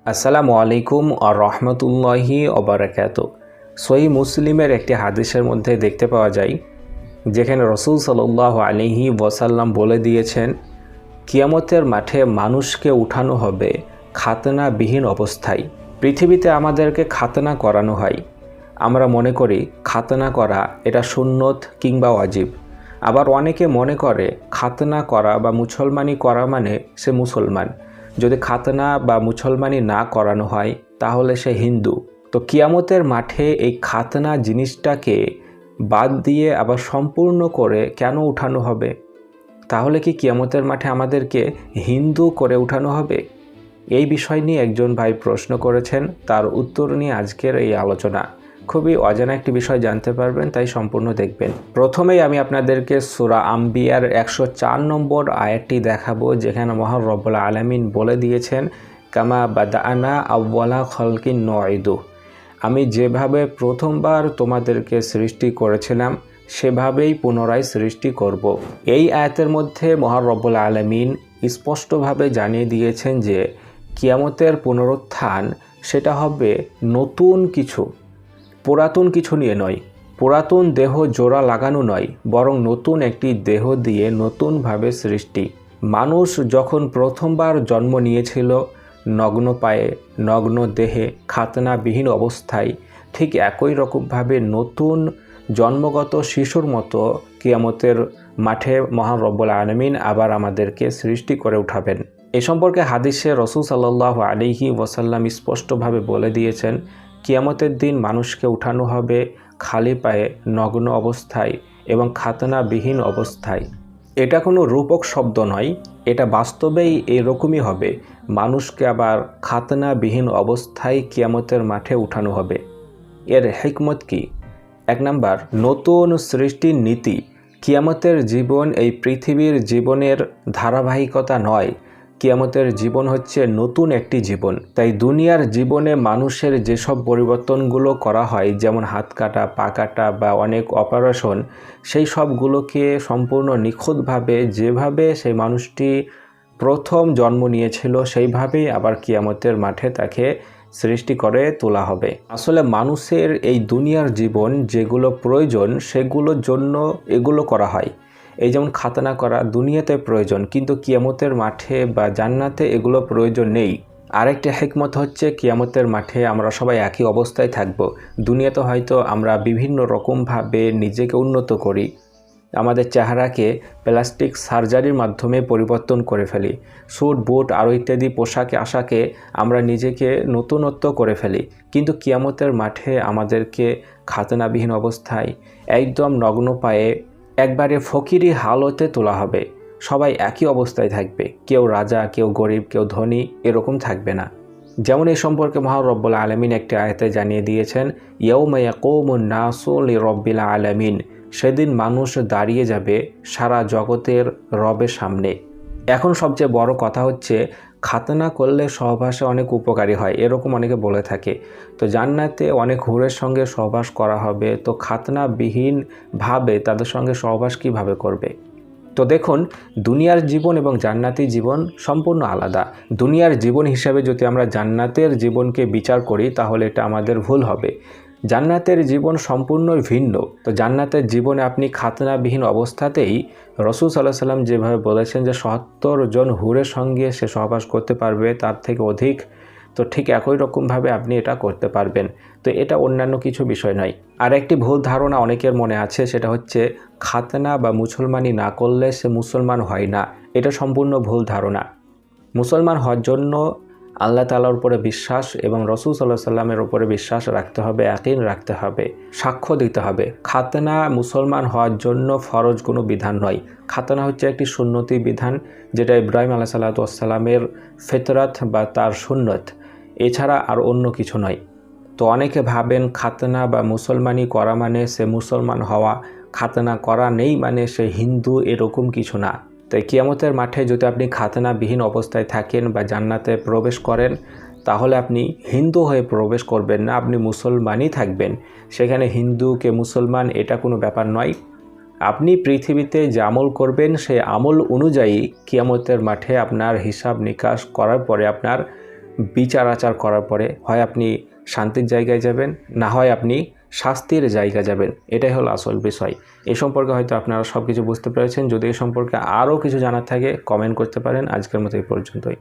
আসসালামু আলাইকুম আর রহমতুল্লাহি ওবারাকাতুহু। সহিহ মুসলিমের একটি হাদিসের মধ্যে দেখতে পাওয়া যায়, যেখানে রাসূল সাল্লাল্লাহু আলাইহি ওয়াসাল্লাম বলে দিয়েছেন, কিয়ামতের মাঠে মানুষকে উঠানো হবে খাতনাবিহীন অবস্থায়। পৃথিবীতে আমাদেরকে খাতনা করানো হয়। আমরা মনে করি খাতনা করা এটা সুন্নত কিংবা ওয়াজিব। আবার অনেকে মনে করে খাতনা করা বা মুসলমানি করা মানে সে মুসলমান। যদি খাতনা বা মুসলমানি না করানো হয় তাহলে সে হিন্দু। তো কিয়ামতের মাঠে এই খাতনা জিনিসটাকে বাদ দিয়ে আবার সম্পূর্ণ করে কেন উঠানো হবে? তাহলে কি কিয়ামতের মাঠে আমাদেরকে হিন্দু করে উঠানো হবে? এই বিষয় নিয়ে একজন ভাই প্রশ্ন করেছেন, তার উত্তর নিয়ে আজকের এই আলোচনা। খুবই অজানা একটি বিষয় জানতে পারবেন, তাই সম্পূর্ণ দেখবেন। প্রথমেই আমি আপনাদেরকে সূরা আম্বিয়ার 104 নম্বর আয়াতটি দেখাবো, যেখানে মহান রব্বুল আলামিন বলে দিয়েছেন, কামা বাদানা আউওয়ালা খলকিন নুঈদু। আমি যেভাবে প্রথমবার তোমাদেরকে সৃষ্টি করেছিলাম সেভাবেই পুনরায় সৃষ্টি করব। এই আয়াতের মধ্যে মহান রব্বুল আলামিন স্পষ্টভাবে জানিয়ে দিয়েছেন যে কিয়ামতের পুনরুত্থান সেটা হবে নতুন কিছু, পুরাতন কিছু নিয়ে নয়। পুরাতন দেহ জোড়া লাগানো নয়, বরং নতুন একটি দেহ দিয়ে নতুনভাবে সৃষ্টি। মানুষ যখন প্রথমবার জন্ম নিয়েছিল নগ্ন পায়ে, নগ্ন দেহে, খাতনাবিহীন অবস্থায়, ঠিক একই রকমভাবে নতুন জন্মগত শিশুর মতো কিয়ামতের মাঠে মহান রব্বুল আলামিন আবার আমাদেরকে সৃষ্টি করে উঠাবেন। এ সম্পর্কে হাদিসে রাসূল সাল্লাল্লাহু আলাইহি ওয়াসাল্লাম স্পষ্টভাবে বলে দিয়েছেন, কিয়ামতের দিন মানুষকে উঠানো হবে খালি পায়ে, নগ্ন অবস্থায় এবং খাতনাবিহীন অবস্থায়। এটা কোনো রূপক শব্দ নয়, এটা বাস্তবেই এরকমই হবে। মানুষকে আবার খাতনাবিহীন অবস্থায় কিয়ামতের মাঠে উঠানো হবে। এর হিকমত কি? 1 নাম্বার, নতুন সৃষ্টির নীতি। কিয়ামতের জীবন এই পৃথিবীর জীবনের ধারাবাহিকতা নয়। কিয়ামতের জীবন হচ্ছে নতুন একটি জীবন। তাই দুনিয়ার জীবনে মানুষের যেসব পরিবর্তনগুলো করা হয়, যেমন হাত কাটা, পা কাটা বা অনেক অপারেশন, সেই সবগুলোকে সম্পূর্ণ নিখুঁতভাবে যেভাবে সেই মানুষটি প্রথম জন্ম নিয়েছিল সেইভাবেই আবার কিয়ামতের মাঠে তাকে সৃষ্টি করে তোলা হবে। আসলে মানুষের এই দুনিয়ার জীবন যেগুলো প্রয়োজন সেগুলোর জন্য এগুলো করা হয়। এই যেমন খাতনা করা দুনিয়াতে প্রয়োজন, কিন্তু কিয়ামতের মাঠে বা জান্নাতে এগুলো প্রয়োজন নেই। আরেকটি হিকমত হচ্ছে, কিয়ামতের মাঠে আমরা সবাই একই অবস্থায় থাকব। দুনিয়াতে হয়তো আমরা বিভিন্ন রকমভাবে নিজেকে উন্নত করি, আমাদের চেহারাকে প্লাস্টিক সার্জারির মাধ্যমে পরিবর্তন করে ফেলি, স্যুট বুট আরও ইত্যাদি পোশাকে আশাকে আমরা নিজেকে নতুনত্ব করে ফেলি। কিন্তু কিয়ামতের মাঠে আমাদেরকে খাতনাবিহীন অবস্থায় একদম নগ্ন পায়ে একবারে ফকিরি হালতে তোলা হবে। সবাই একই অবস্থায় থাকবে, কেউ রাজা, কেউ গরিব, কেউ ধনী, এরকম থাকবে না। যেমন এই সম্পর্কে মহান রব্বুল আলামিন একটি আয়াতে জানিয়ে দিয়েছেন, ইয়াউমা ইয়াকুমুন নাসু লিরব্বিল আলামিন। সেদিন মানুষ দাঁড়িয়ে যাবে সারা জগতের রবের সামনে। এখন সবচেয়ে বড় কথা হচ্ছে, খাতনা করলে সহবাসে অনেক উপকারী হয়, এরকম অনেকে বলে থাকে। তো জান্নাতে অনেক হুরের সঙ্গে সহবাস করা হবে, তো খাতনাবিহীনভাবে তাদের সঙ্গে সহবাস কীভাবে করবে? তো দেখুন, দুনিয়ার জীবন এবং জান্নাতি জীবন সম্পূর্ণ আলাদা। দুনিয়ার জীবন হিসাবে যদি আমরা জান্নাতের জীবনকে বিচার করি তাহলে এটা আমাদের ভুল হবে। জান্নাতের জীবন সম্পূর্ণ ভিন্ন। তো জান্নাতের জীবনে আপনি খাতনাবিহীন অবস্থাতেই রাসূল সাল্লাল্লাহু আলাইহি ওয়াসাল্লাম যেভাবে বলেছেন যে ৭০ জন হুরের সঙ্গে সে সহবাস করতে পারবে, তার থেকে অধিক, তো ঠিক একই রকমভাবে আপনি এটা করতে পারবেন। তো এটা অন্যান্য কিছু বিষয় নয়। আর একটি ভুল ধারণা অনেকের মনে আছে, সেটা হচ্ছে খাতনা বা মুসলমানি না করলে সে মুসলমান হয় না। এটা সম্পূর্ণ ভুল ধারণা। মুসলমান হওয়ার জন্য আল্লাহ তাআলার উপরে বিশ্বাস এবং রাসূল সাল্লাল্লাহু আলাইহি ওয়াসাল্লামের উপরে বিশ্বাস রাখতে হবে, ইয়াকিন রাখতে হবে, সাক্ষ্য দিতে হবে। খাতনা মুসলমান হওয়ার জন্য ফরজ কোনো বিধান নয়। খাতনা হচ্ছে একটি সুন্নতি বিধান, যেটা ইব্রাহিম আলাইহিস সালাতু ওয়াস সালামের ফিতরাত বা তার সুন্নত, এছাড়া আর অন্য কিছু নয়। তো অনেকে ভাবেন খাতনা বা মুসলমানি করা মানে সে মুসলমান হওয়া, খাতনা করা নেই মানে সে হিন্দু, এরকম কিছু না। তাই কিয়ামতের মাঠে যদি আপনি খাতনাবিহীন অবস্থায় থাকেন বা জান্নাতে প্রবেশ করেন, তাহলে আপনি হিন্দু হয়ে প্রবেশ করবেন না, আপনি মুসলমানই থাকবেন। সেখানে হিন্দু কে মুসলমান এটা কোনো ব্যাপার নয়। আপনি পৃথিবীতে যে আমল করবেন সেই আমল অনুযায়ী কিয়ামতের মাঠে আপনার হিসাব নিকাশ করার পরে আপনার বিচার আচার করার পরে হয় আপনি শান্তির জায়গায় যাবেন, না হয় আপনি শাস্তির জায়গায় যাবেন। এটাই হলো আসল বিষয়। এ সম্পর্কে হয়তো আপনারা সব কিছু বুঝতে পেরেছেন। যদি এ সম্পর্কে আরও কিছু জানার থাকে কমেন্ট করতে পারেন। আজকের মতো এই পর্যন্তই।